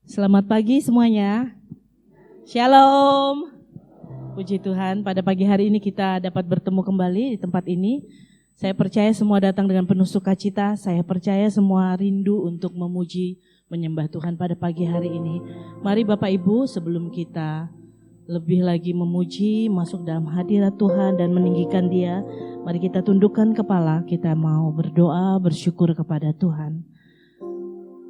Selamat pagi semuanya. Shalom. Puji Tuhan, pada pagi hari ini kita dapat bertemu kembali di tempat ini. Saya percaya semua datang dengan penuh sukacita. Saya percaya semua rindu untuk memuji, menyembah Tuhan pada pagi hari ini. Mari Bapak Ibu, sebelum kita lebih lagi memuji, masuk dalam hadirat Tuhan dan meninggikan Dia, mari kita tundukkan kepala, kita mau berdoa, bersyukur kepada Tuhan.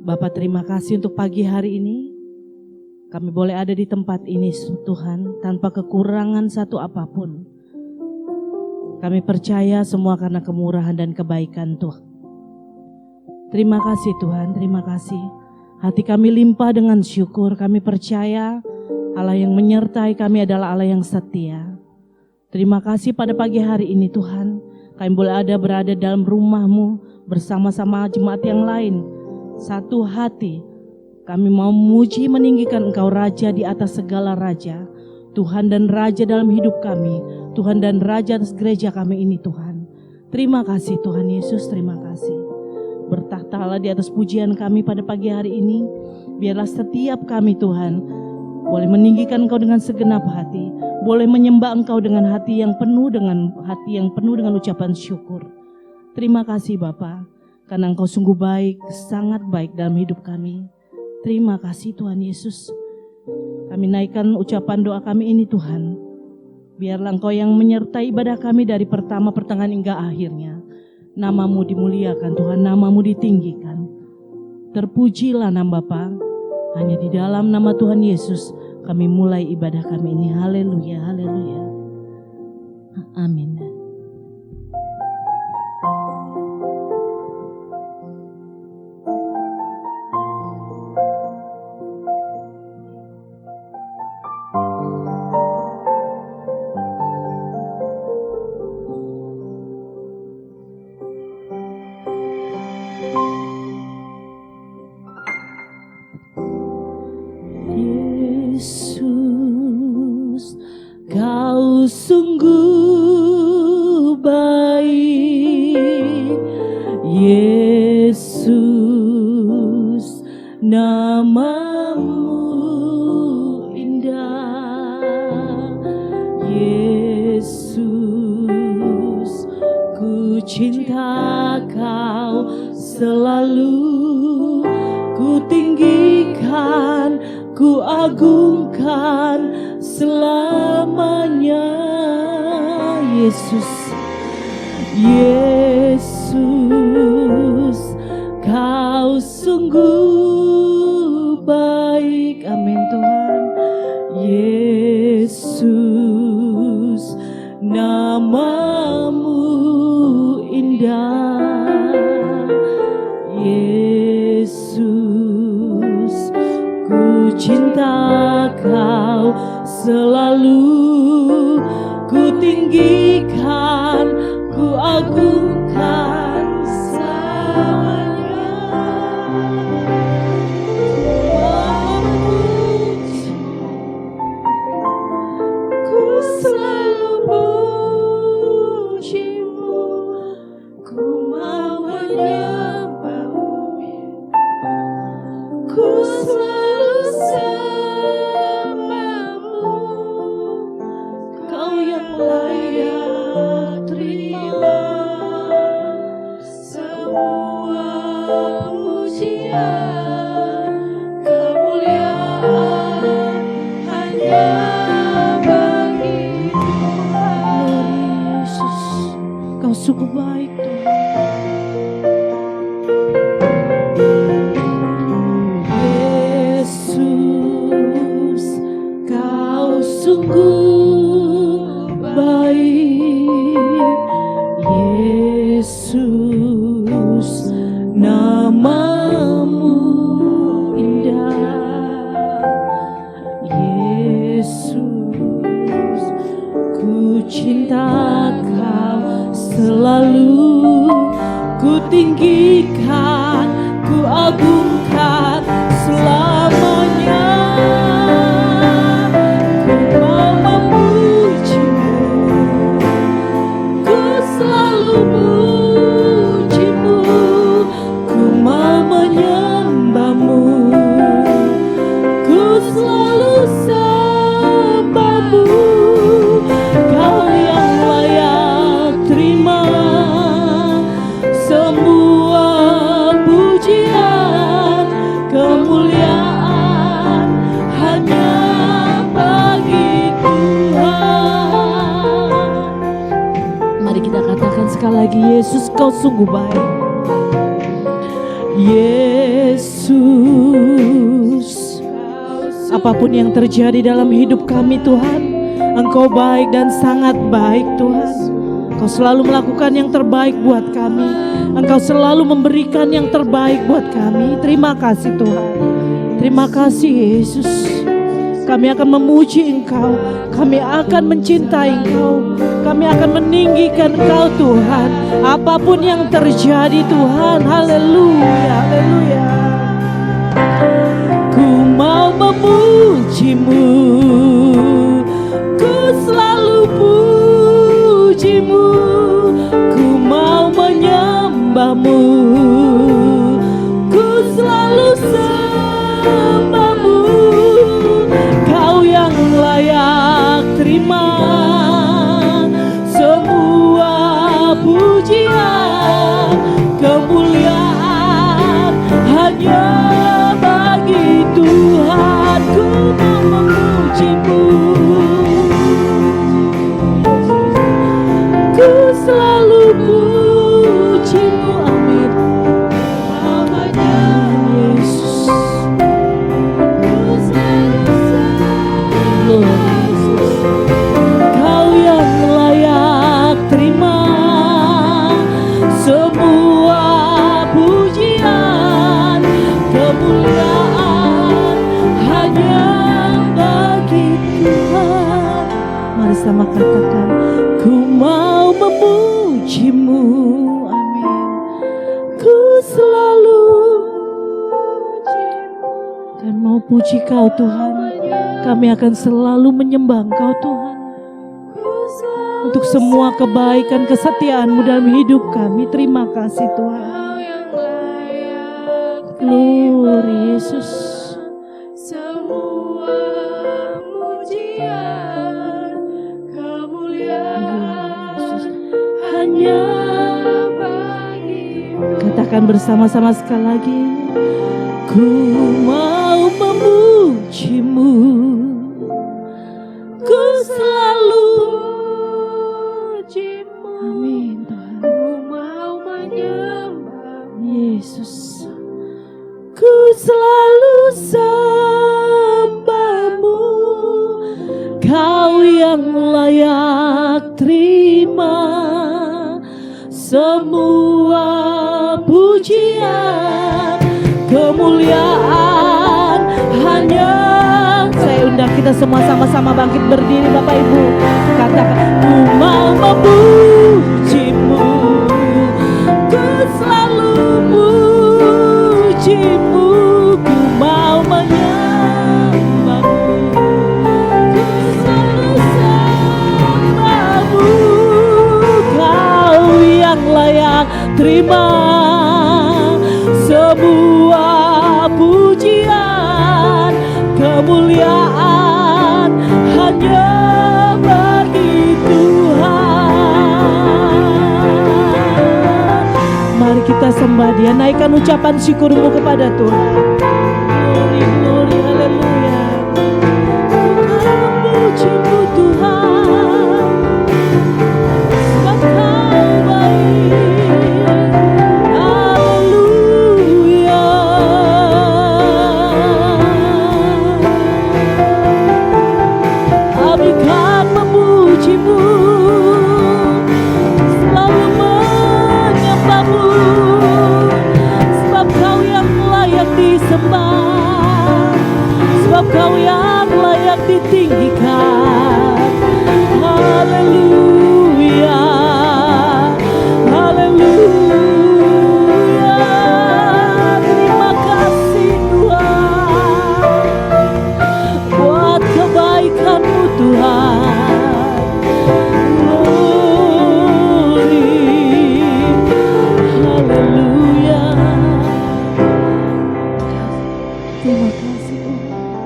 Bapak, terima kasih untuk pagi hari ini. Kami boleh ada di tempat ini Tuhan, tanpa kekurangan satu apapun. Kami percaya semua karena kemurahan dan kebaikan Tuhan. Terima kasih Tuhan, terima kasih. Hati kami limpah dengan syukur, kami percaya Allah yang menyertai kami adalah Allah yang setia. Terima kasih pada pagi hari ini Tuhan, kami boleh berada dalam rumah-Mu bersama-sama jemaat yang lain. Satu hati, kami mau memuji meninggikan Engkau Raja di atas segala Raja. Tuhan dan Raja dalam hidup kami, Tuhan dan Raja atas gereja kami ini Tuhan. Terima kasih Tuhan Yesus, terima kasih. Bertahtalah di atas pujian kami pada pagi hari ini. Biarlah setiap kami Tuhan boleh meninggikan Engkau dengan segenap hati, boleh menyembah Engkau dengan hati yang penuh dengan ucapan syukur. Terima kasih Bapa, karena Engkau sungguh baik, sangat baik dalam hidup kami. Terima kasih Tuhan Yesus. Kami naikkan ucapan doa kami ini Tuhan. Biarlah Engkau yang menyertai ibadah kami dari pertama pertengahan hingga akhirnya. Nama-Mu dimuliakan Tuhan, nama-Mu ditinggikan. Terpujilah nama Bapa. Hanya di dalam nama Tuhan Yesus kami mulai ibadah kami ini. Haleluya, haleluya. Amin. Yesus, Kau sungguh baik. Yesus, nama-Mu indah. Yesus, ku cinta Kau selalu, ku tinggikan, ku agungkan selamanya. Yesus, Yesus, Kau sungguh baik. Amin Tuhan. Yesus, nama-Mu indah. Yesus, ku cinta Kau selalu, ku tinggikan, ku agungkan selamanya. Ku selalu puji-Mu, ku mau menyembah-Mu. Ku selalu sembah-Mu, Kau yang layak terima semua pujian, kemuliaan hanya bagi Tuhan. Yesus, Kau sungguh baik Tuhan. Sungguh baik. Yesus, nama-Mu indah. Yesus, ku cinta Kau selalu, ku tinggikan, ku agungkan selamanya. Ku mau menyembah-Mu, Yesus, Kau sungguh baik. Yesus, apapun yang terjadi dalam hidup kami Tuhan, Engkau baik dan sangat baik Tuhan. Engkau selalu melakukan yang terbaik buat kami. Engkau selalu memberikan yang terbaik buat kami. Terima kasih Tuhan. Terima kasih Yesus. Kami akan memuji Engkau. Kami akan mencintai Engkau. Kami akan meninggikan Engkau Tuhan. Apapun yang terjadi Tuhan. Haleluya, haleluya. Ku mau memuji-Mu. Ku selalu puji-Mu. Ku mau menyembah-Mu. Ku selalu sembah-Mu. Kau yang layak terima semua pujian, kemuliaan hanya bagi Tuhan. Ku mau memuji-Mu. Ku selalu puji-Mu. Amin. Namanya Yesus. Ku selalu sembah Yesus. Kau yang layak terima semua pujian, kemuliaan hanya bagi Tuhan. Mari sama katakan, ku mau memuji-Mu. Amin. Ku selalu kami mau puji Kau Tuhan. Kami akan selalu menyembah Engkau Tuhan. Untuk semua kebaikan kesetiaan-Mu dalam hidup kami. Terima kasih Tuhan. Glory Yesus. Semua pujian, kemuliaan hanya bagi-Mu. Katakan bersama-sama sekali lagi. Ku mau memuji-Mu. Ku selalu Puji-Mu. amin Tuhan. Ku mau menyembah Yesus. Ku selalu sembah-Mu. Kau yang layak terima semua pujian, kemuliaan hanya. Saya undang kita semua sama-sama bangkit berdiri Bapak Ibu. Katakan, ku mau memuji-Mu. Ku selalu puji-Mu. Ku mau menyembah-Mu. Ku selalu sembah-Mu. Kau yang layak terima semua pujian, kemuliaan hanya bagi Tuhan. Mari kita sembah Dia, naikkan ucapan syukur-Mu kepada Tuhan. Glory, glory, haleluya. Ku memuji-Mu Tuhan, sebab Kau baik. Haleluya. Kami kan memuji-Mu, selalu menyembah-Mu, sebab Kau yang layak disembah, sebab Kau yang layak ditinggikan. Haleluya, haleluya. Terima kasih Tuhan buat kebaikan-Mu Tuhan. Glory, haleluya. Terima kasih Tuhan.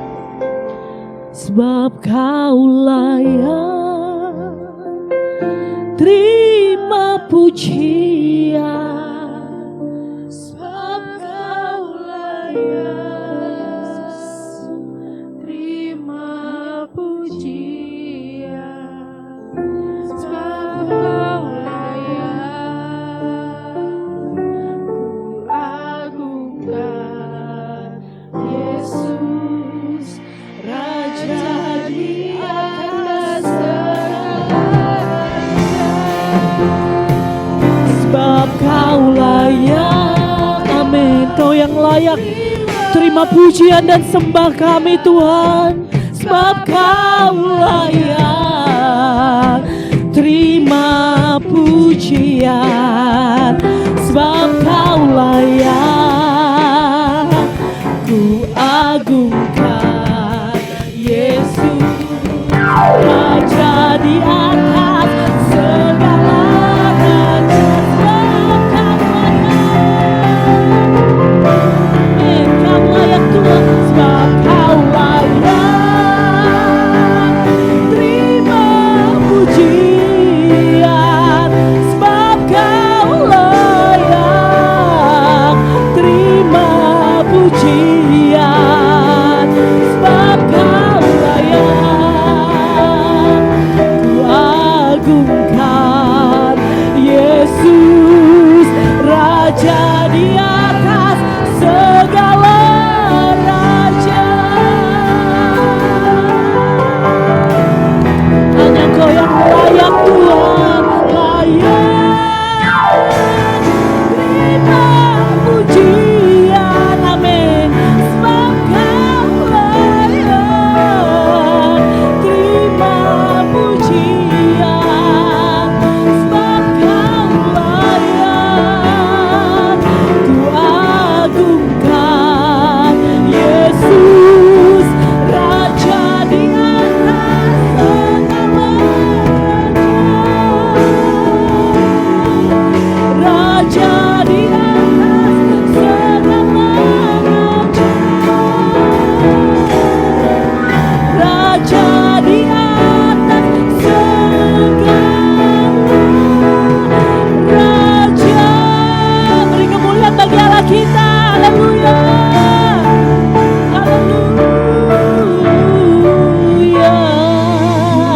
Sebab Kau layak terima pujian, sebab Kau layak terima pujian, sebab Kau layak layak. Terima pujian dan sembah kami Tuhan, sebab Kau layak. Terima pujian, sebab Kau layak. Ku agungkan Yesus, Raja di atas segala raja, sebab Kau layak. Kau layak Tuhan, sebab Kau layak. Terima pujian, sebab Kau layak. Terima pujian, sebab Kau layak. Ku agungkan Yesus, Raja di atas segala raja. Hanya Kau yang layak Tuhan, layak. Terima pujian, amin, sebab Kau layak. Terima pujian, sebab Kau layak. Ku agungkan Yesus, Raja di atas segala raja. Raja di atas segala raja. Raja di atas segala raja. Beri kemuliaan bagi Allah kita. Haleluya. Haleluya.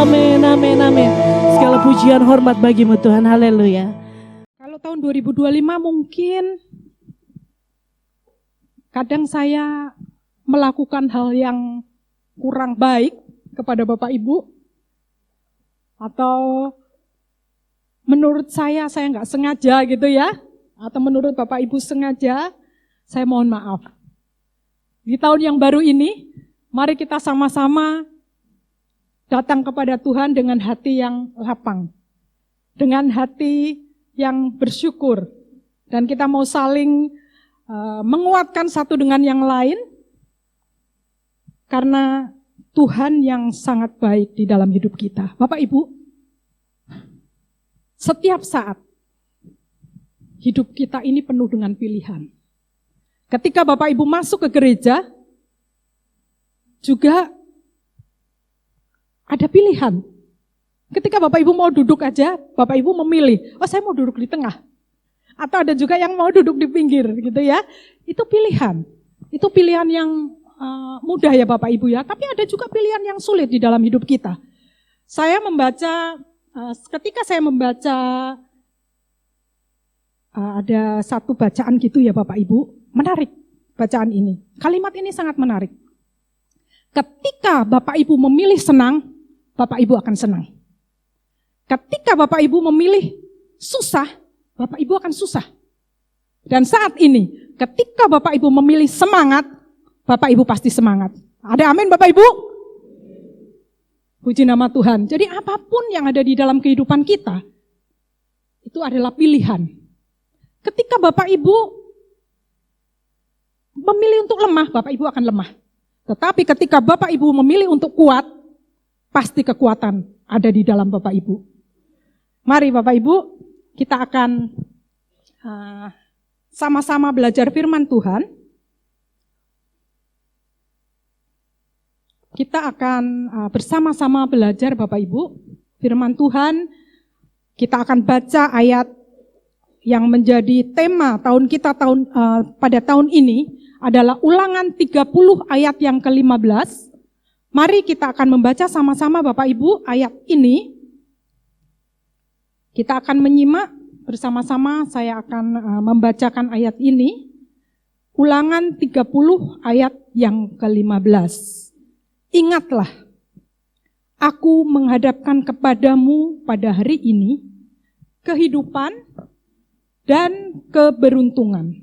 Amin, amin, amin. Segala pujian hormat bagimu Tuhan. Haleluya. Kalau tahun 2025 mungkin kadang saya melakukan hal yang kurang baik kepada Bapak Ibu, atau menurut saya nggak sengaja gitu ya, atau menurut Bapak Ibu sengaja, saya mohon maaf. Di tahun yang baru ini, mari kita sama-sama datang kepada Tuhan dengan hati yang lapang, dengan hati yang bersyukur, dan kita mau saling menguatkan satu dengan yang lain, karena Tuhan yang sangat baik di dalam hidup kita. Bapak Ibu, setiap saat hidup kita ini penuh dengan pilihan. Ketika Bapak Ibu masuk ke gereja, juga ada pilihan. Ketika Bapak Ibu mau duduk aja, Bapak Ibu memilih, oh saya mau duduk di tengah. Atau ada juga yang mau duduk di pinggir gitu ya. Itu pilihan. Itu pilihan yang mudah ya Bapak Ibu ya. Tapi ada juga pilihan yang sulit di dalam hidup kita. Saya membaca, ketika saya membaca ada satu bacaan gitu ya Bapak Ibu. Menarik bacaan ini. Kalimat ini sangat menarik. Ketika Bapak Ibu memilih senang, Bapak Ibu akan senang. Ketika Bapak Ibu memilih susah, Bapak Ibu akan susah. Dan saat ini, ketika Bapak Ibu memilih semangat, Bapak Ibu pasti semangat. Ada amin Bapak Ibu? Puji nama Tuhan. Jadi apapun yang ada di dalam kehidupan kita, itu adalah pilihan. Ketika Bapak Ibu memilih untuk lemah, Bapak Ibu akan lemah. Tetapi ketika Bapak Ibu memilih untuk kuat, pasti kekuatan ada di dalam Bapak Ibu. Mari Bapak Ibu, kita akan sama-sama belajar firman Tuhan. Kita akan bersama-sama belajar Bapak Ibu firman Tuhan. Kita akan baca ayat yang menjadi tema tahun kita pada tahun ini adalah Ulangan 30 ayat yang ke-15. Mari kita akan membaca sama-sama Bapak Ibu ayat ini. Kita akan menyimak bersama-sama, saya akan membacakan ayat ini. Ulangan 30 ayat yang ke-15. Ingatlah, aku menghadapkan kepadamu pada hari ini kehidupan dan keberuntungan,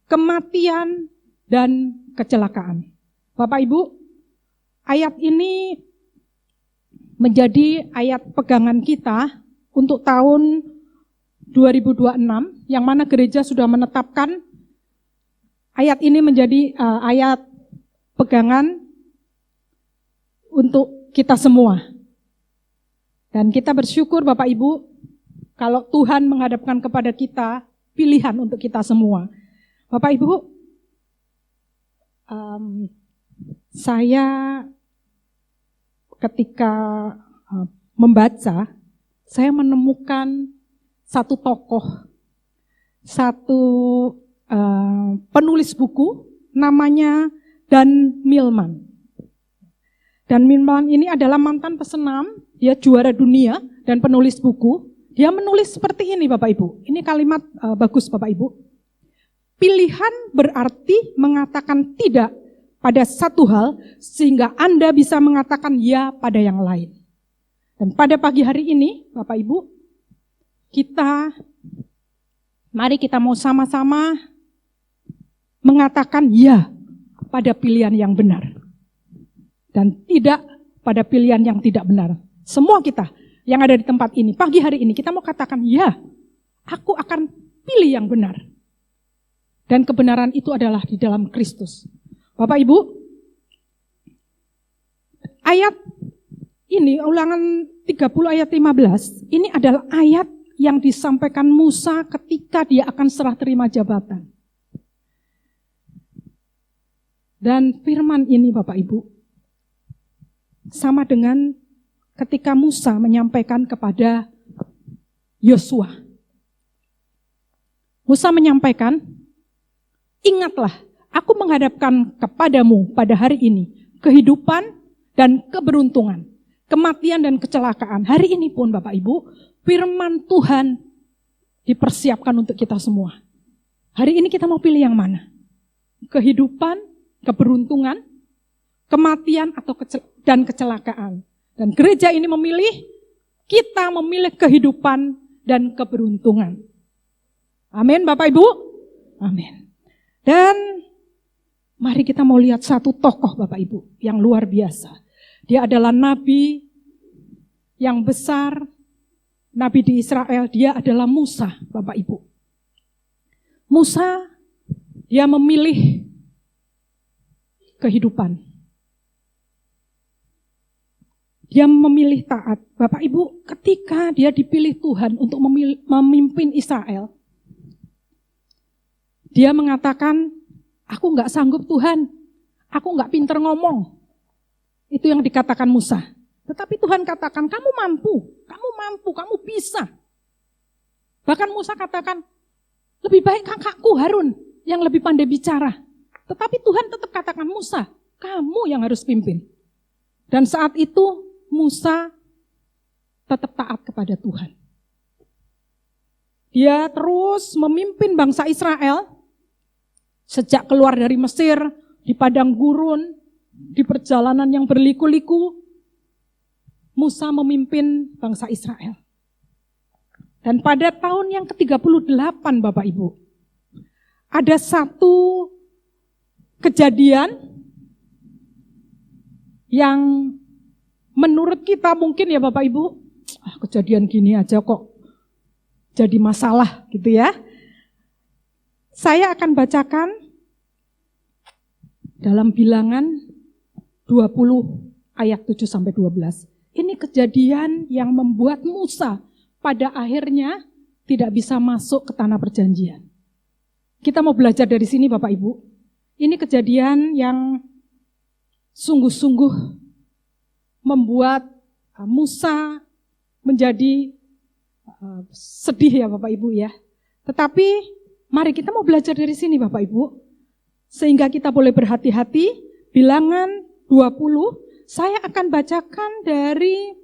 kematian dan kecelakaan. Bapak Ibu, ayat ini menjadi ayat pegangan kita untuk tahun 2026, yang mana gereja sudah menetapkan ayat ini menjadi ayat pegangan untuk kita semua. Dan kita bersyukur Bapak Ibu, kalau Tuhan menghadapkan kepada kita pilihan untuk kita semua. Bapak Ibu, saya ketika membaca, saya menemukan satu tokoh, satu penulis buku, namanya Dan Millman. Dan Millman ini adalah mantan pesenam, dia juara dunia dan penulis buku. Dia menulis seperti ini Bapak Ibu, ini kalimat bagus Bapak Ibu. Pilihan berarti mengatakan tidak pada satu hal, sehingga Anda bisa mengatakan ya pada yang lain. Dan pada pagi hari ini, Bapak Ibu, mari kita mau sama-sama mengatakan ya pada pilihan yang benar. Dan tidak pada pilihan yang tidak benar. Semua kita yang ada di tempat ini, pagi hari ini, kita mau katakan ya, aku akan pilih yang benar. Dan kebenaran itu adalah di dalam Kristus. Bapak Ibu, ayat ini, Ulangan 30 ayat 15, ini adalah ayat yang disampaikan Musa ketika dia akan serah terima jabatan. Dan firman ini Bapak Ibu, sama dengan ketika Musa menyampaikan kepada Yosua. Musa menyampaikan, ingatlah, aku menghadapkan kepadamu pada hari ini kehidupan dan keberuntungan, kematian dan kecelakaan. Hari ini pun Bapak Ibu, firman Tuhan dipersiapkan untuk kita semua. Hari ini kita mau pilih yang mana? Kehidupan, keberuntungan, kematian dan kecelakaan. Dan gereja ini memilih, kita memilih kehidupan dan keberuntungan. Amin Bapak Ibu? Amin. Dan mari kita mau lihat satu tokoh Bapak Ibu yang luar biasa. Dia adalah nabi yang besar, nabi di Israel, dia adalah Musa Bapak Ibu. Musa, dia memilih kehidupan. Dia memilih taat. Bapak Ibu, ketika dia dipilih Tuhan untuk memimpin Israel, dia mengatakan, aku gak sanggup Tuhan, aku gak pinter ngomong. Itu yang dikatakan Musa. Tetapi Tuhan katakan, kamu mampu, kamu bisa. Bahkan Musa katakan, lebih baik kakakku Harun yang lebih pandai bicara. Tetapi Tuhan tetap katakan, Musa, kamu yang harus pimpin. Dan saat itu Musa tetap taat kepada Tuhan. Dia terus memimpin bangsa Israel sejak keluar dari Mesir, di padang gurun, di perjalanan yang berliku-liku, Musa memimpin bangsa Israel. Dan pada tahun yang ke-38 Bapak Ibu, ada satu kejadian yang menurut kita mungkin ya Bapak Ibu, kejadian gini aja kok jadi masalah gitu ya. Saya akan bacakan dalam Bilangan 20 ayat 7-12. Ini kejadian yang membuat Musa pada akhirnya tidak bisa masuk ke tanah perjanjian. Kita mau belajar dari sini Bapak Ibu. Ini kejadian yang sungguh-sungguh membuat Musa menjadi sedih ya Bapak Ibu ya. Tetapi mari kita mau belajar dari sini Bapak Ibu. Sehingga kita boleh berhati-hati. Bilangan 20, saya akan bacakan dari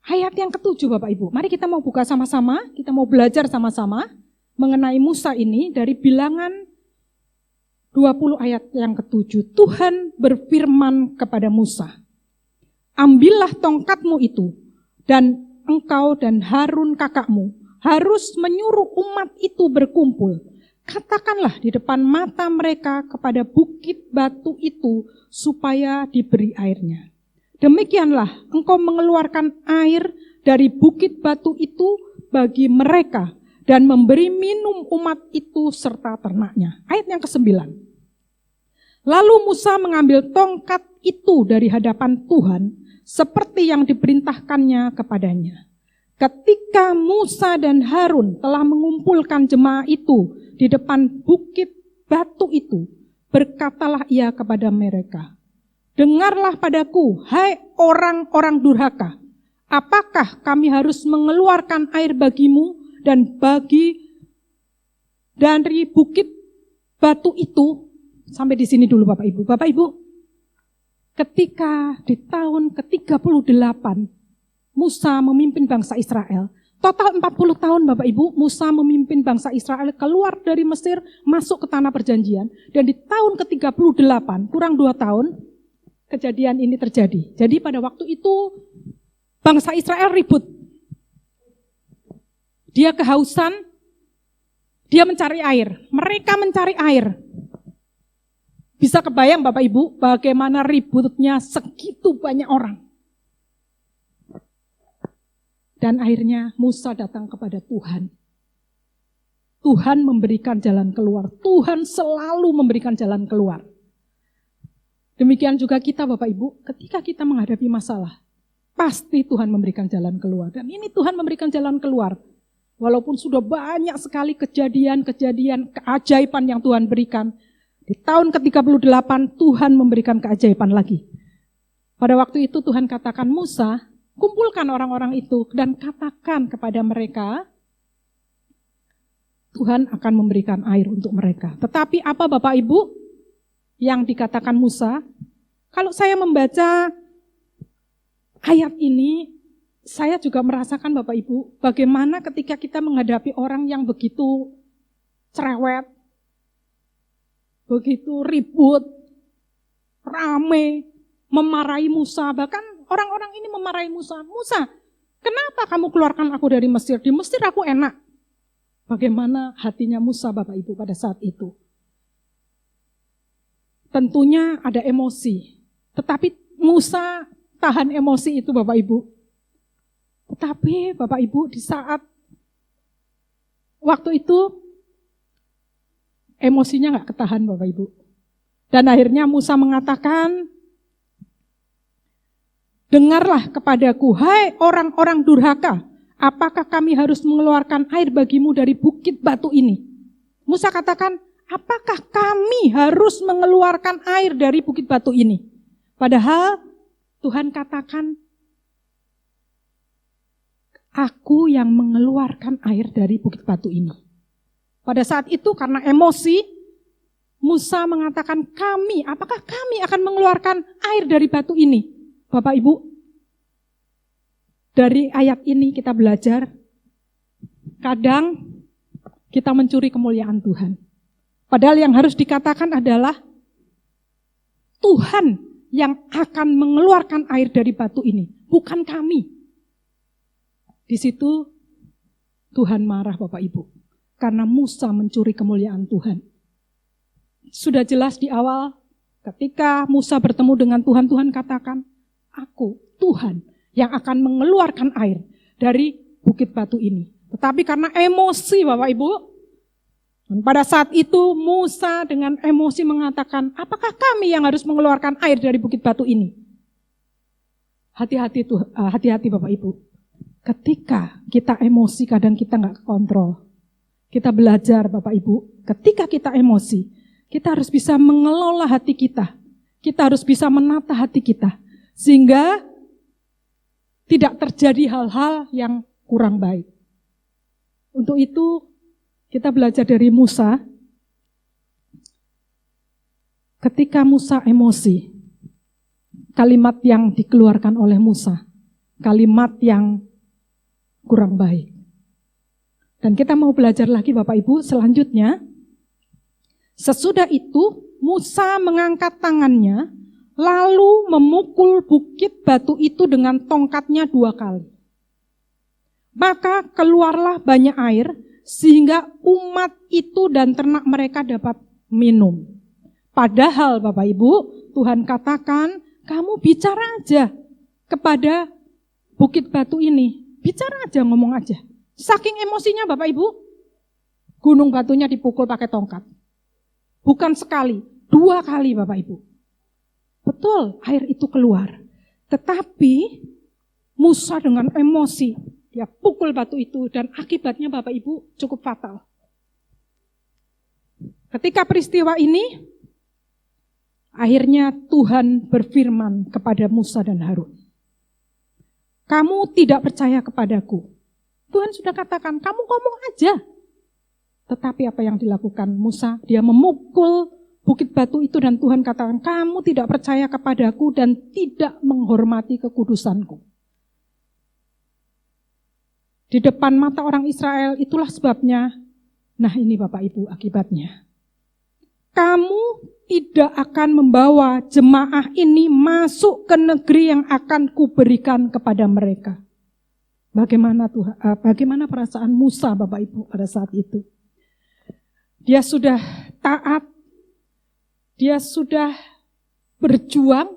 ayat yang ke-7 Bapak Ibu. Mari kita mau buka sama-sama, kita mau belajar sama-sama mengenai Musa ini dari Bilangan 20 ayat yang ke-7. Tuhan berfirman kepada Musa, ambillah tongkatmu itu, dan engkau dan Harun kakakmu harus menyuruh umat itu berkumpul. katakanlah di depan mata mereka kepada bukit batu itu supaya diberi airnya. Demikianlah engkau mengeluarkan air dari bukit batu itu bagi mereka dan memberi minum umat itu serta ternaknya. Ayat yang ke-9. Lalu Musa mengambil tongkat itu dari hadapan Tuhan seperti yang diperintahkannya kepadanya. Ketika Musa dan Harun telah mengumpulkan jemaah itu di depan bukit batu itu, berkatalah ia kepada mereka, dengarlah padaku, hai orang-orang durhaka, apakah kami harus mengeluarkan air bagimu dan dari bukit batu itu? Sampai di sini dulu Bapak Ibu. Bapak Ibu, ketika di tahun ke-38, Musa memimpin bangsa Israel. Total 40 tahun Bapak Ibu, Musa memimpin bangsa Israel keluar dari Mesir, masuk ke tanah perjanjian. Dan di tahun ke-38, kurang 2 tahun, kejadian ini terjadi. Jadi pada waktu itu, bangsa Israel ribut. Dia kehausan, dia mencari air. Mereka mencari air. Bisa kebayang Bapak Ibu, bagaimana ributnya segitu banyak orang. Dan akhirnya Musa datang kepada Tuhan. Tuhan memberikan jalan keluar. Tuhan selalu memberikan jalan keluar. Demikian juga kita Bapak Ibu, ketika kita menghadapi masalah, pasti Tuhan memberikan jalan keluar. Dan ini Tuhan memberikan jalan keluar. Walaupun sudah banyak sekali kejadian-kejadian keajaiban yang Tuhan berikan, di tahun ke-38 Tuhan memberikan keajaiban lagi. Pada waktu itu Tuhan katakan, Musa, kumpulkan orang-orang itu dan katakan kepada mereka, Tuhan akan memberikan air untuk mereka. Tetapi apa Bapak Ibu yang dikatakan Musa? Kalau saya membaca ayat ini, saya juga merasakan Bapak Ibu, bagaimana ketika kita menghadapi orang yang begitu cerewet, begitu ribut, rame, memarahi Musa, bahkan orang-orang ini memarahi Musa. Musa, kenapa kamu keluarkan aku dari Mesir? Di Mesir aku enak. Bagaimana hatinya Musa Bapak Ibu pada saat itu? Tentunya ada emosi. Tetapi Musa tahan emosi itu Bapak Ibu. Tetapi Bapak Ibu di saat waktu itu emosinya gak ketahan Bapak Ibu. Dan akhirnya Musa mengatakan, dengarlah kepadaku, hai orang-orang durhaka, apakah kami harus mengeluarkan air bagimu dari bukit batu ini? Musa katakan, apakah kami harus mengeluarkan air dari bukit batu ini? Padahal Tuhan katakan, aku yang mengeluarkan air dari bukit batu ini. Pada saat itu karena emosi, Musa mengatakan kami, apakah kami akan mengeluarkan air dari batu ini? Bapak Ibu, dari ayat ini kita belajar, kadang kita mencuri kemuliaan Tuhan. Padahal yang harus dikatakan adalah Tuhan yang akan mengeluarkan air dari batu ini, bukan kami. Di situ Tuhan marah Bapak Ibu, karena Musa mencuri kemuliaan Tuhan. Sudah jelas di awal, ketika Musa bertemu dengan Tuhan, Tuhan katakan, aku, Tuhan, yang akan mengeluarkan air dari bukit batu ini. Tetapi karena emosi Bapak Ibu, dan pada saat itu Musa dengan emosi mengatakan, apakah kami yang harus mengeluarkan air dari bukit batu ini? Hati-hati Bapak Ibu. Ketika kita emosi kadang kita nggak kontrol. Kita belajar Bapak Ibu, ketika kita emosi, kita harus bisa mengelola hati kita. Kita harus bisa menata hati kita. Sehingga tidak terjadi hal-hal yang kurang baik. Untuk itu kita belajar dari Musa. Ketika Musa emosi, kalimat yang dikeluarkan oleh Musa, kalimat yang kurang baik. Dan kita mau belajar lagi Bapak Ibu selanjutnya. Sesudah itu Musa mengangkat tangannya, lalu memukul bukit batu itu dengan tongkatnya 2 kali. Maka keluarlah banyak air sehingga umat itu dan ternak mereka dapat minum. Padahal Bapak Ibu, Tuhan katakan, kamu bicara aja kepada bukit batu ini. Bicara aja, ngomong aja. Saking emosinya Bapak Ibu, gunung batunya dipukul pakai tongkat. Bukan sekali, 2 kali Bapak Ibu. Betul, air itu keluar. Tetapi Musa dengan emosi, dia pukul batu itu dan akibatnya Bapak Ibu cukup fatal. Ketika peristiwa ini, akhirnya Tuhan berfirman kepada Musa dan Harun. Kamu tidak percaya kepadaku. Tuhan sudah katakan, kamu ngomong aja. Tetapi apa yang dilakukan Musa? Dia memukul bukit batu itu dan Tuhan katakan, kamu tidak percaya kepadaku dan tidak menghormati kekudusanku. Di depan mata orang Israel, itulah sebabnya, nah ini Bapak Ibu akibatnya. Kamu tidak akan membawa jemaah ini masuk ke negeri yang akan kuberikan kepada mereka. Bagaimana perasaan Musa Bapak Ibu pada saat itu? Dia sudah taat, dia sudah berjuang,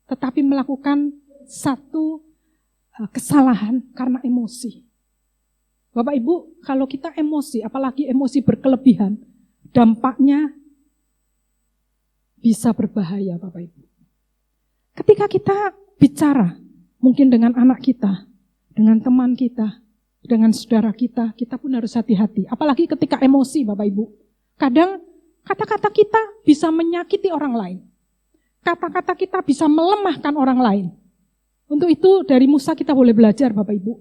tetapi melakukan satu kesalahan karena emosi. Bapak Ibu, kalau kita emosi, apalagi emosi berkelebihan, dampaknya bisa berbahaya Bapak Ibu. Ketika kita bicara, mungkin dengan anak kita, dengan teman kita, dengan saudara kita, kita pun harus hati-hati. Apalagi ketika emosi Bapak Ibu. Kadang kata-kata kita bisa menyakiti orang lain. Kata-kata kita bisa melemahkan orang lain. Untuk itu dari Musa kita boleh belajar Bapak Ibu.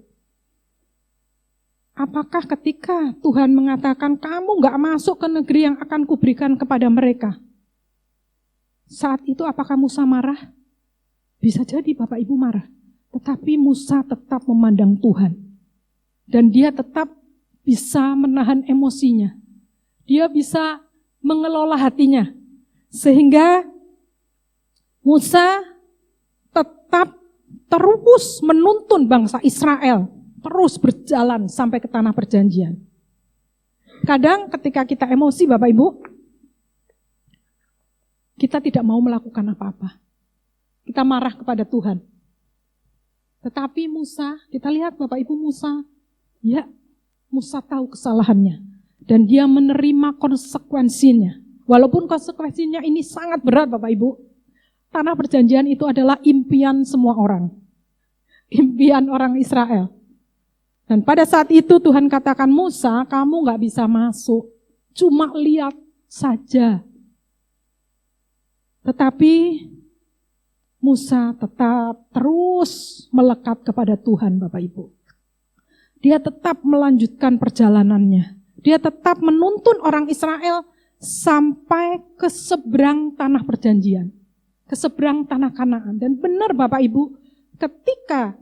Apakah ketika Tuhan mengatakan kamu gak masuk ke negeri yang akan kuberikan kepada mereka? Saat itu apakah Musa marah? Bisa jadi Bapak Ibu marah. Tetapi Musa tetap memandang Tuhan. Dan dia tetap bisa menahan emosinya. Dia bisa mengelola hatinya. Sehingga Musa tetap terus menuntun bangsa Israel. Terus berjalan sampai ke tanah perjanjian. Kadang ketika kita emosi Bapak Ibu, kita tidak mau melakukan apa-apa. Kita marah kepada Tuhan. Tetapi Musa, kita lihat Bapak Ibu Musa, ya Musa tahu kesalahannya. Dan dia menerima konsekuensinya. Walaupun konsekuensinya ini sangat berat Bapak Ibu. Tanah perjanjian itu adalah impian semua orang. Impian orang Israel. Dan pada saat itu Tuhan katakan, Musa kamu gak bisa masuk. Cuma lihat saja. Tetapi Musa tetap terus melekat kepada Tuhan Bapak Ibu. Dia tetap melanjutkan perjalanannya. Dia tetap menuntun orang Israel sampai ke seberang tanah perjanjian. Ke seberang tanah Kanaan. Dan benar Bapak Ibu, ketika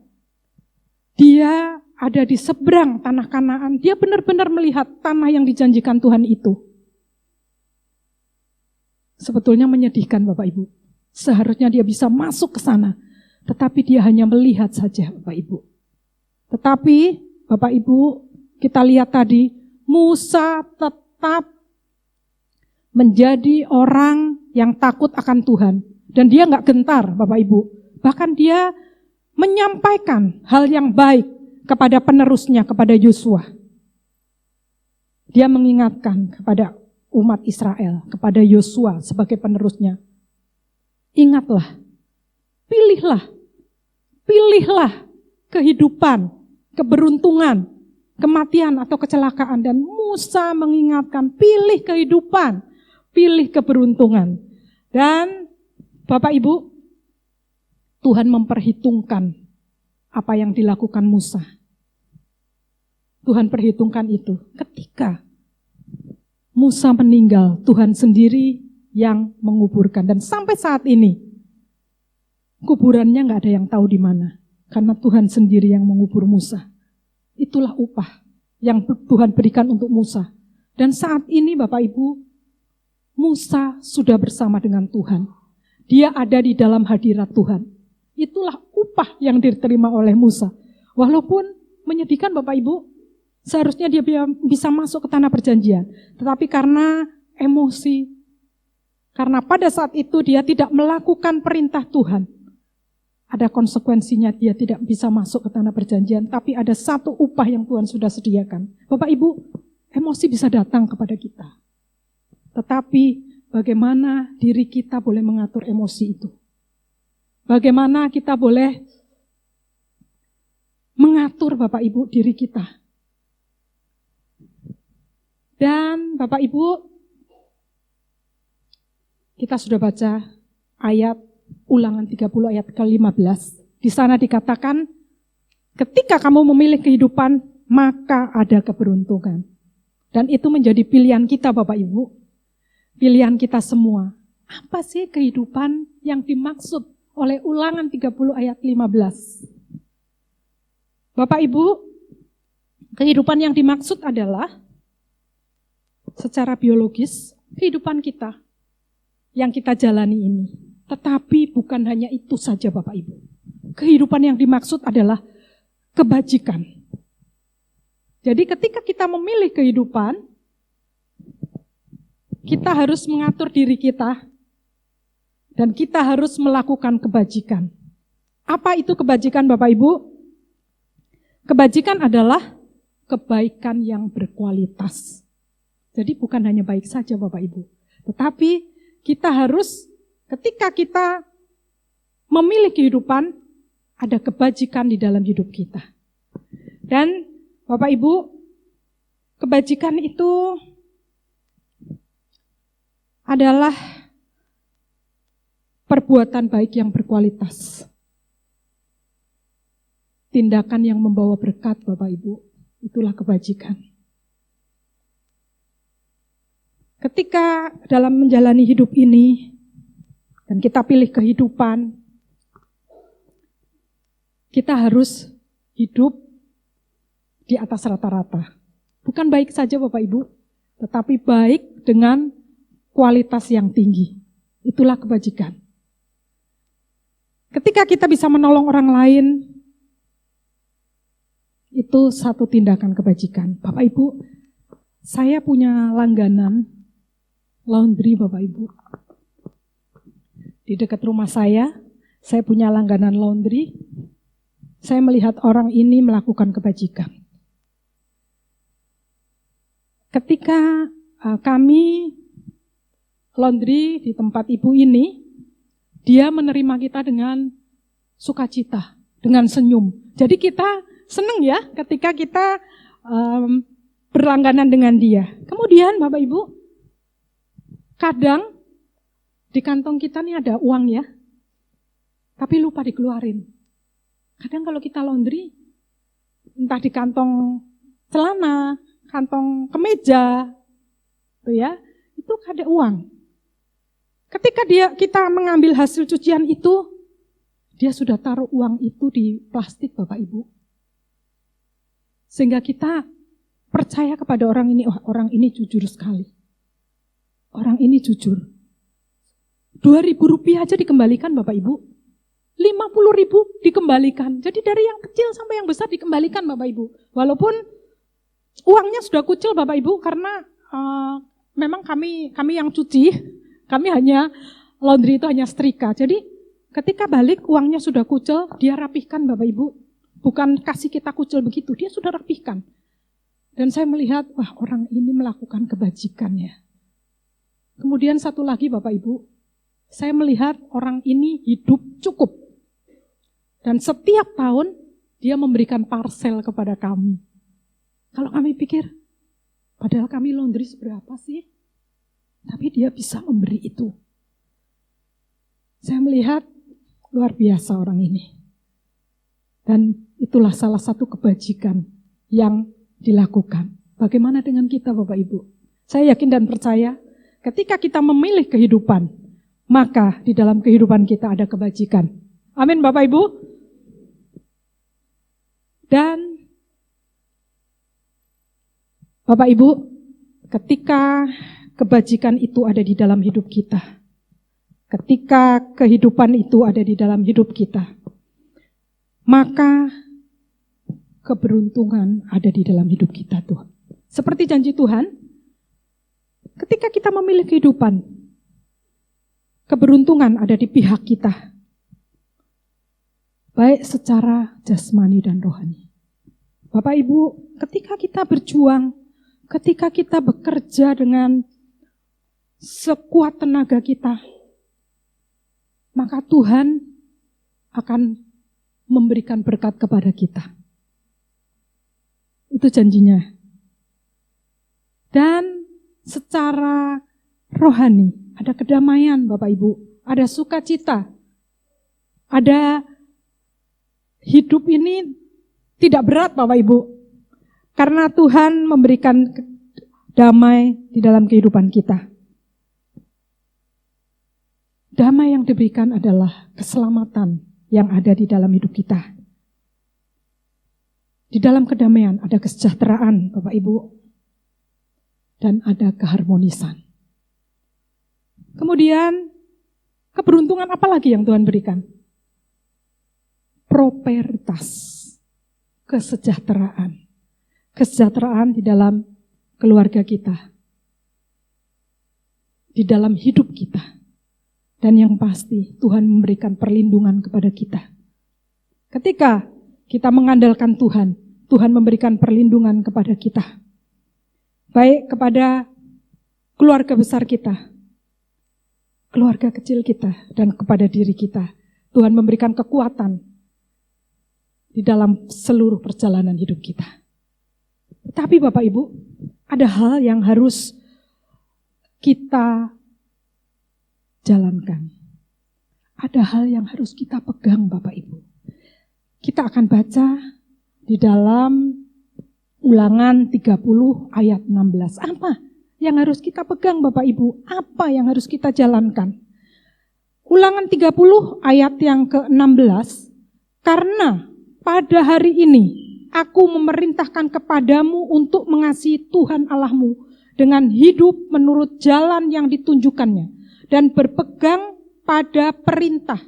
dia ada di seberang tanah Kanaan, dia benar-benar melihat tanah yang dijanjikan Tuhan itu. Sebetulnya menyedihkan Bapak Ibu. Seharusnya dia bisa masuk ke sana. Tetapi dia hanya melihat saja Bapak Ibu. Tetapi Bapak Ibu, kita lihat tadi, Musa tetap menjadi orang yang takut akan Tuhan. Dan dia gak gentar Bapak Ibu. Bahkan dia menyampaikan hal yang baik kepada penerusnya, kepada Yosua. Dia mengingatkan kepada umat Israel, kepada Yosua sebagai penerusnya. Ingatlah, pilihlah kehidupan, keberuntungan, kematian atau kecelakaan. Dan Musa mengingatkan, pilih kehidupan, pilih keberuntungan. Dan Bapak Ibu, Tuhan memperhitungkan apa yang dilakukan Musa. Tuhan perhitungkan itu. Ketika Musa meninggal, Tuhan sendiri yang menguburkan. Dan sampai saat ini, kuburannya gak ada yang tahu di mana. Karena Tuhan sendiri yang mengubur Musa. Itulah upah yang Tuhan berikan untuk Musa. Dan saat ini Bapak Ibu, Musa sudah bersama dengan Tuhan. Dia ada di dalam hadirat Tuhan. Itulah upah yang diterima oleh Musa. Walaupun menyedihkan Bapak Ibu, Seharusnya dia bisa masuk ke tanah perjanjian. Tetapi karena emosi, karena pada saat itu dia tidak melakukan perintah Tuhan, ada konsekuensinya, dia tidak bisa masuk ke tanah perjanjian. Tapi ada satu upah yang Tuhan sudah sediakan. Bapak Ibu, emosi bisa datang kepada kita. Tetapi bagaimana diri kita boleh mengatur emosi itu? Bagaimana kita boleh mengatur Bapak Ibu diri kita? Dan Bapak Ibu, kita sudah baca ayat Ulangan 30 ayat ke-15. Di sana dikatakan, ketika kamu memilih kehidupan, maka ada keberuntungan. Dan itu menjadi pilihan kita Bapak Ibu. Pilihan kita semua. Apa sih kehidupan yang dimaksud oleh Ulangan 30 ayat 15? Bapak Ibu, kehidupan yang dimaksud adalah secara biologis, kehidupan kita yang kita jalani ini. Tetapi bukan hanya itu saja Bapak Ibu. Kehidupan yang dimaksud adalah kebajikan. Jadi ketika kita memilih kehidupan, kita harus mengatur diri kita dan kita harus melakukan kebajikan. Apa itu kebajikan Bapak Ibu? Kebajikan adalah kebaikan yang berkualitas. Jadi bukan hanya baik saja Bapak Ibu, tetapi kita harus ketika kita memilih kehidupan, ada kebajikan di dalam hidup kita. Dan Bapak Ibu, kebajikan itu adalah perbuatan baik yang berkualitas. Tindakan yang membawa berkat Bapak Ibu, itulah kebajikan. Ketika dalam menjalani hidup ini, dan kita pilih kehidupan, kita harus hidup di atas rata-rata. Bukan baik saja Bapak Ibu, tetapi baik dengan kualitas yang tinggi. Itulah kebajikan. Ketika kita bisa menolong orang lain, itu satu tindakan kebajikan. Bapak Ibu, saya punya langganan laundry Bapak Ibu. Di dekat rumah saya punya langganan laundry. Saya melihat orang ini melakukan kebajikan. Ketika kami laundry di tempat ibu ini, dia menerima kita dengan sukacita, dengan senyum. Jadi kita senang ya ketika kita berlangganan dengan dia. Kemudian Bapak Ibu, kadang di kantong kita nih ada uang ya, tapi lupa dikeluarin. Kadang kalau kita laundry, entah di kantong celana, kantong kemeja, tuh ya, itu ada uang. Ketika kita mengambil hasil cucian itu, dia sudah taruh uang itu di plastik Bapak Ibu. Sehingga kita percaya kepada orang ini, oh, orang ini jujur sekali. Orang ini jujur. 2.000 rupiah aja dikembalikan Bapak Ibu. 50.000 dikembalikan. Jadi dari yang kecil sampai yang besar dikembalikan Bapak Ibu. Walaupun uangnya sudah kucil Bapak Ibu, karena memang kami yang cuci, kami hanya laundry itu hanya setrika. Jadi ketika balik uangnya sudah kucil, dia rapihkan Bapak Ibu. Bukan kasih kita kucil begitu, dia sudah rapihkan. Dan saya melihat, wah orang ini melakukan kebajikan ya. Kemudian satu lagi Bapak Ibu, saya melihat orang ini hidup cukup. Dan setiap tahun dia memberikan parcel kepada kami. Kalau kami pikir, padahal kami laundry seberapa sih? Tapi dia bisa memberi itu. Saya melihat luar biasa orang ini. Dan itulah salah satu kebajikan yang dilakukan. Bagaimana dengan kita Bapak Ibu? Saya yakin dan percaya ketika kita memilih kehidupan, maka di dalam kehidupan kita ada kebajikan. Amin Bapak Ibu. Dan Bapak Ibu, ketika kebajikan itu ada di dalam hidup kita, ketika kehidupan itu ada di dalam hidup kita, maka keberuntungan ada di dalam hidup kita Tuhan. Seperti janji Tuhan, ketika kita memilih kehidupan, keberuntungan ada di pihak kita. Baik secara jasmani dan rohani. Bapak Ibu, ketika kita berjuang, ketika kita bekerja dengan sekuat tenaga kita, maka Tuhan akan memberikan berkat kepada kita. Itu janjinya. Dan secara rohani, ada kedamaian Bapak Ibu, ada sukacita, ada hidup ini tidak berat Bapak Ibu, karena Tuhan memberikan damai di dalam kehidupan kita. Damai yang diberikan adalah keselamatan yang ada di dalam hidup kita. Di dalam kedamaian ada kesejahteraan Bapak Ibu, dan ada keharmonisan. Kemudian keberuntungan apa lagi yang Tuhan berikan? Prosperitas, kesejahteraan. Kesejahteraan di dalam keluarga kita, di dalam hidup kita. Dan yang pasti Tuhan memberikan perlindungan kepada kita. Ketika kita mengandalkan Tuhan, Tuhan memberikan perlindungan kepada kita. Baik kepada keluarga besar kita, keluarga kecil kita, dan kepada diri kita. Tuhan memberikan kekuatan di dalam seluruh perjalanan hidup kita. Tapi Bapak Ibu, ada hal yang harus kita jalankan. Ada hal yang harus kita pegang Bapak Ibu. Kita akan baca di dalam Ulangan 30 ayat 16. Apa yang harus kita pegang Bapak Ibu? Apa yang harus kita jalankan? Ulangan 30 ayat yang ke-16. Karena pada hari ini aku memerintahkan kepadamu untuk mengasihi Tuhan Allahmu dengan hidup menurut jalan yang ditunjukkannya dan berpegang pada perintah,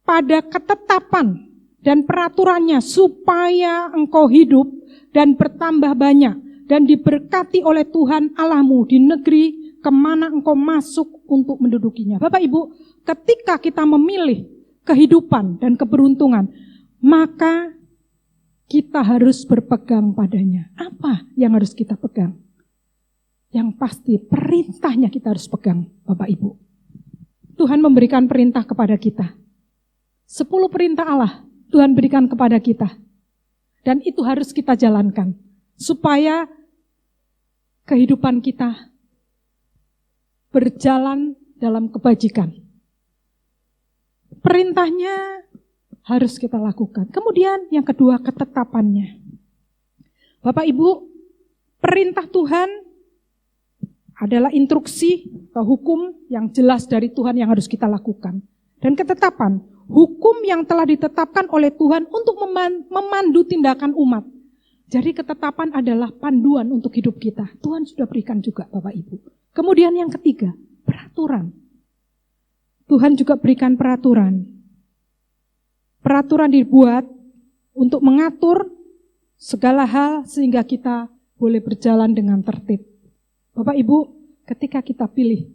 pada ketetapan dan peraturannya supaya engkau hidup dan bertambah banyak dan diberkati oleh Tuhan Allahmu di negeri kemana engkau masuk untuk mendudukinya. Bapak Ibu, ketika kita memilih kehidupan dan keberuntungan, maka kita harus berpegang padanya. Apa yang harus kita pegang? Yang pasti perintahnya kita harus pegang, Bapak Ibu. Tuhan memberikan perintah kepada kita. 10 perintah Allah Tuhan berikan kepada kita. Dan itu harus kita jalankan. Supaya kehidupan kita berjalan dalam kebajikan. Perintahnya harus kita lakukan. Kemudian yang kedua, ketetapannya. Bapak Ibu, perintah Tuhan adalah instruksi atau hukum yang jelas dari Tuhan yang harus kita lakukan. Dan ketetapan, hukum yang telah ditetapkan oleh Tuhan untuk memandu tindakan umat. Jadi ketetapan adalah panduan untuk hidup kita. Tuhan sudah berikan juga Bapak Ibu. Kemudian yang ketiga, peraturan. Tuhan juga berikan peraturan. Peraturan dibuat untuk mengatur segala hal sehingga kita boleh berjalan dengan tertib. Bapak Ibu, ketika kita pilih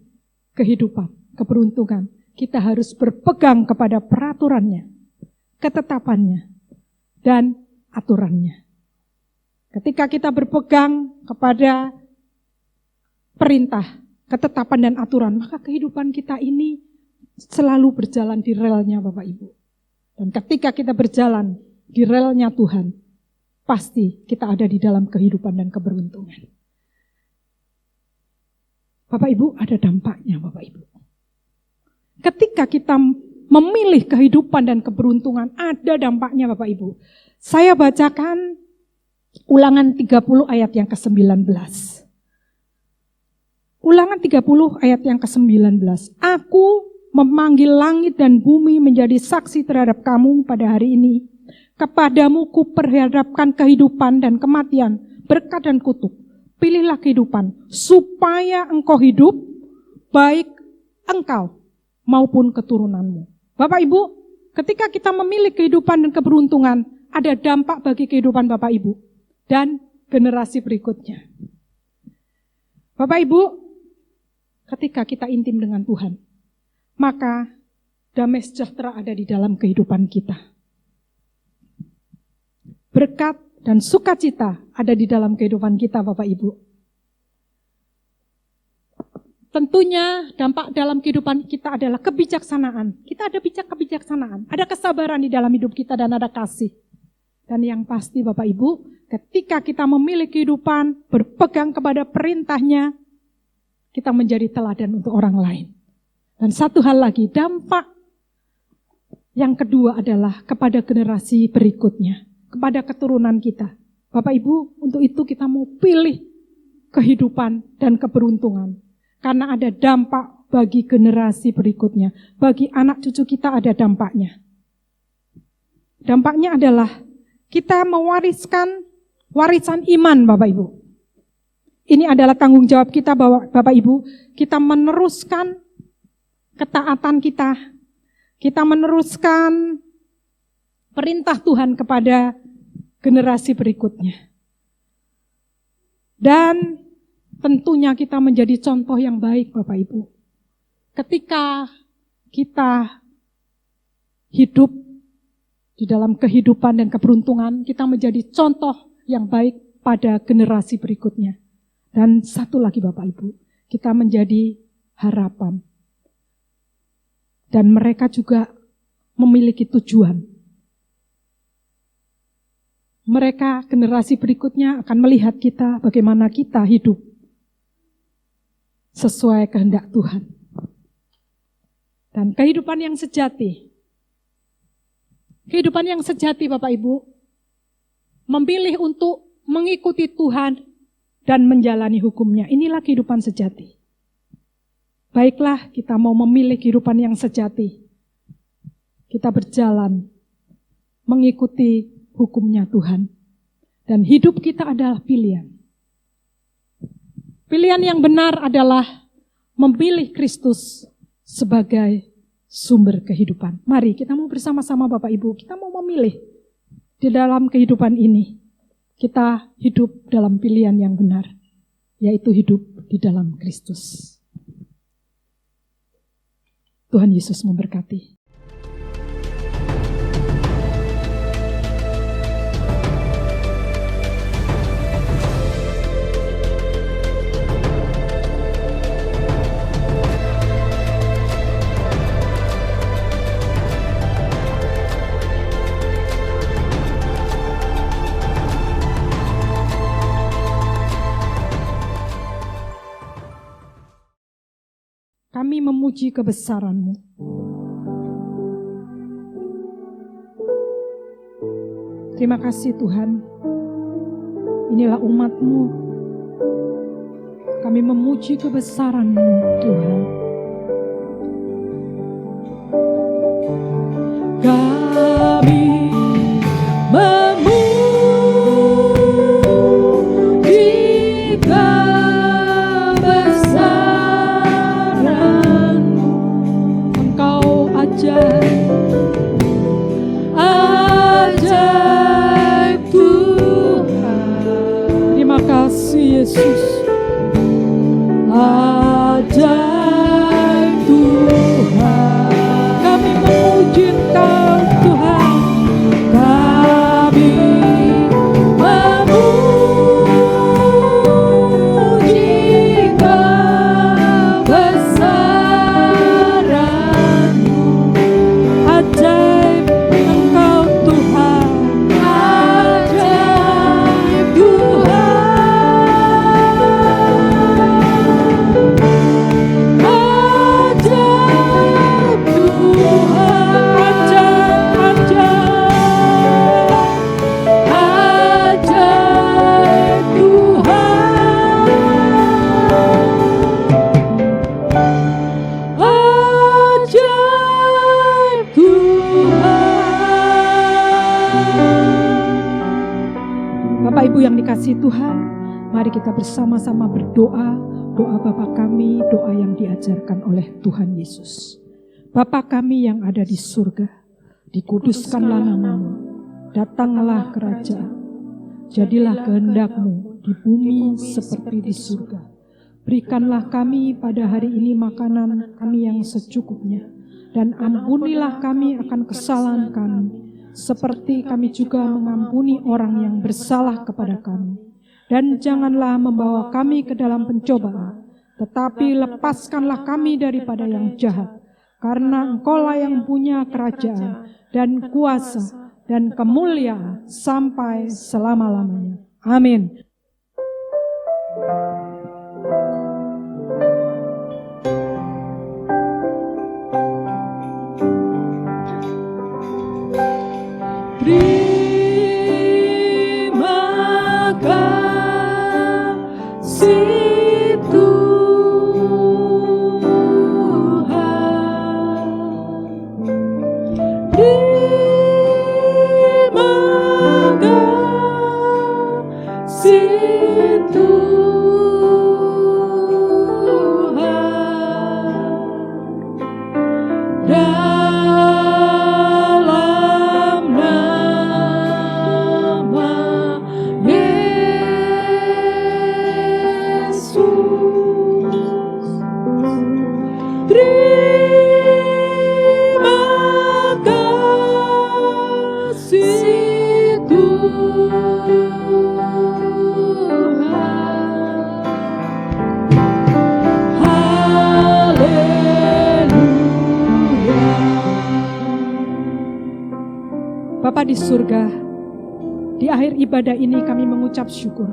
kehidupan, keberuntungan, kita harus berpegang kepada peraturannya, ketetapannya, dan aturannya. Ketika kita berpegang kepada perintah, ketetapan, dan aturan, maka kehidupan kita ini selalu berjalan di relnya Bapak Ibu. Dan ketika kita berjalan di relnya Tuhan, pasti kita ada di dalam kehidupan dan keberuntungan. Bapak Ibu, ada dampaknya Bapak Ibu. Ketika kita memilih kehidupan dan keberuntungan, ada dampaknya Bapak Ibu. Saya bacakan Ulangan 30 ayat yang ke-19. Ulangan 30 ayat yang ke-19. Aku memanggil langit dan bumi menjadi saksi terhadap kamu pada hari ini. Kepadamu kuperhadapkan kehidupan dan kematian, berkat dan kutuk. Pilihlah kehidupan, supaya engkau hidup, baik engkau maupun keturunanmu. Bapak Ibu, ketika kita memilih kehidupan dan keberuntungan, ada dampak bagi kehidupan Bapak Ibu dan generasi berikutnya. Bapak Ibu, ketika kita intim dengan Tuhan, maka damai sejahtera ada di dalam kehidupan kita. Berkat dan sukacita ada di dalam kehidupan kita, Bapak Ibu. Tentunya dampak dalam kehidupan kita adalah kebijaksanaan. Kita ada kebijaksanaan, ada kesabaran di dalam hidup kita dan ada kasih. Dan yang pasti Bapak Ibu, ketika kita memilih kehidupan, berpegang kepada perintahnya, kita menjadi teladan untuk orang lain. Dan satu hal lagi, dampak yang kedua adalah kepada generasi berikutnya, kepada keturunan kita. Bapak Ibu, untuk itu kita mau pilih kehidupan dan keberuntungan. Karena ada dampak bagi generasi berikutnya. Bagi anak cucu kita ada dampaknya. Dampaknya adalah kita mewariskan warisan iman, Bapak Ibu. Ini adalah tanggung jawab kita, Bapak Ibu. Kita meneruskan ketaatan kita. Kita meneruskan perintah Tuhan kepada generasi berikutnya. Dan tentunya kita menjadi contoh yang baik, Bapak Ibu. Ketika kita hidup di dalam kehidupan dan keberuntungan, kita menjadi contoh yang baik pada generasi berikutnya. Dan satu lagi Bapak Ibu, kita menjadi harapan. Dan mereka juga memiliki tujuan. Mereka, generasi berikutnya akan melihat kita, bagaimana kita hidup sesuai kehendak Tuhan. Dan kehidupan yang sejati Bapak Ibu, memilih untuk mengikuti Tuhan dan menjalani hukum-Nya. Inilah kehidupan sejati. Baiklah, kita mau memilih kehidupan yang sejati. Kita berjalan mengikuti hukum-Nya Tuhan. Dan hidup kita adalah pilihan. Pilihan yang benar adalah memilih Kristus sebagai sumber kehidupan. Mari kita mau bersama-sama Bapak Ibu, kita mau memilih di dalam kehidupan ini. Kita hidup dalam pilihan yang benar, yaitu hidup di dalam Kristus. Tuhan Yesus memberkati. Kami memuji kebesaran-Mu. Terima kasih Tuhan. Inilah umat-Mu. Kami memuji kebesaran-Mu Tuhan. Kami memuji kebesaran-Mu. Engkau ajaib Tuhan. Terima kasih Yesus. Ajaib Tuhan. Kami memuji Engkau Tuhan. Kami memuji kebesaran-Mu. Ajaib Engkau Tuhan. Ajaib Tuhan. Ajaib Bapak Ibu yang dikasihi Tuhan, mari kita bersama-sama berdoa, doa Bapa kami, doa yang diajarkan oleh Tuhan Yesus. Bapa kami yang ada di surga, dikuduskanlah nama-Mu, Datanglah kerajaan. Jadilah kehendak-Mu di bumi seperti di surga. Berikanlah kami pada hari ini makanan kami yang secukupnya. Dan ampunilah kami akan kesalahan kami, seperti kami juga mengampuni orang yang bersalah kepada kami. Dan janganlah membawa kami ke dalam pencobaan, tetapi lepaskanlah kami daripada yang jahat. Karena Engkau-lah yang punya kerajaan dan kuasa dan kemuliaan sampai selama-lamanya. Amin. Terima kasih Tuhan. Terima kasih Tuhan. Dalam nama Yesus, terima kasih Tuhan. Haleluya. Bapa di surga, di akhir ibadah ini kami mengucap syukur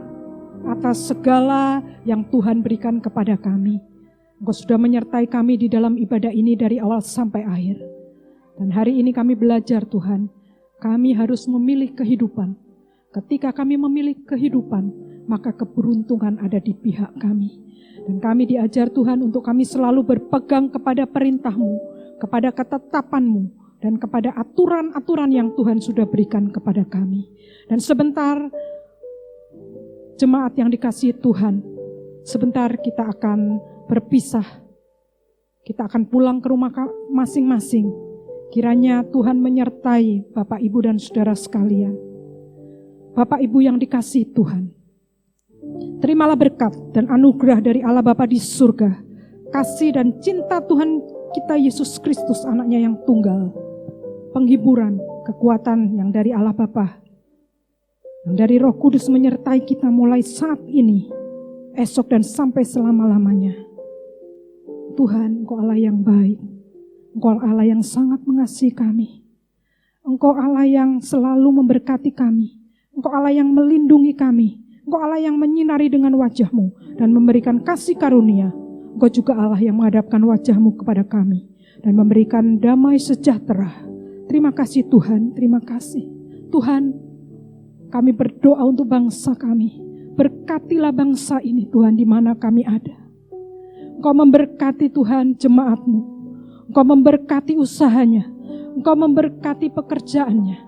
atas segala yang Tuhan berikan kepada kami. Engkau sudah menyertai kami di dalam ibadah ini dari awal sampai akhir. Dan hari ini kami belajar Tuhan, kami harus memilih kehidupan. Ketika kami memilih kehidupan, maka keberuntungan ada di pihak kami. Dan kami diajar Tuhan untuk kami selalu berpegang kepada perintah-Mu, kepada ketetapan-Mu, dan kepada aturan-aturan yang Tuhan sudah berikan kepada kami. Dan sebentar, jemaat yang dikasihi Tuhan, sebentar kita akan berpisah. Kita akan pulang ke rumah masing-masing. Kiranya Tuhan menyertai Bapak, Ibu, dan saudara sekalian. Bapak, Ibu yang dikasihi Tuhan, terimalah berkat dan anugerah dari Allah Bapa di surga, kasih dan cinta Tuhan kita Yesus Kristus, anaknya yang tunggal, penghiburan, kekuatan yang dari Allah Bapa, yang dari Roh Kudus menyertai kita mulai saat ini, esok dan sampai selama-lamanya. Tuhan, Engkau Allah yang baik, Engkau Allah yang sangat mengasihi kami, Engkau Allah yang selalu memberkati kami, Engkau Allah yang melindungi kami, Engkau Allah yang menyinari dengan wajah-Mu dan memberikan kasih karunia. Engkau juga Allah yang menghadapkan wajah-Mu kepada kami dan memberikan damai sejahtera. Terima kasih Tuhan, terima kasih. Tuhan, kami berdoa untuk bangsa kami. Berkatilah bangsa ini Tuhan di mana kami ada. Engkau memberkati Tuhan jemaat-Mu. Engkau memberkati usahanya. Engkau memberkati pekerjaannya.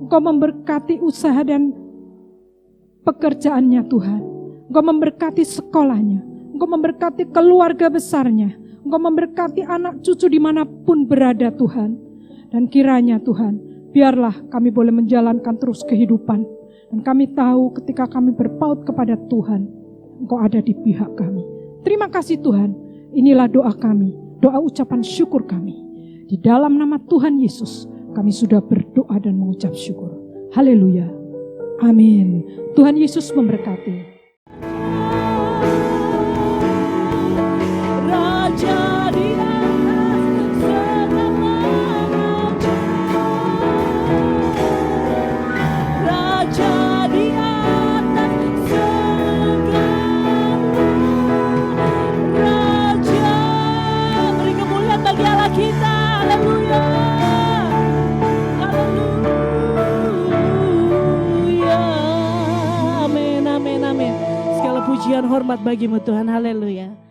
Engkau memberkati usaha dan pekerjaannya Tuhan. Engkau memberkati sekolahnya. Engkau memberkati keluarga besarnya. Engkau memberkati anak cucu dimanapun berada Tuhan. Dan kiranya Tuhan, biarlah kami boleh menjalankan terus kehidupan. Dan kami tahu ketika kami berpaut kepada Tuhan, Engkau ada di pihak kami. Terima kasih Tuhan, inilah doa kami, doa ucapan syukur kami. Di dalam nama Tuhan Yesus, kami sudah berdoa dan mengucap syukur. Haleluya. Amin. Tuhan Yesus memberkati. Raja di atas segala raja, Raja di atas segala raja. Beri kemuliaan bagi Allah kita. Haleluya. Haleluya. Amin, amin, amin. Segala pujian hormat bagimu Tuhan. Haleluya.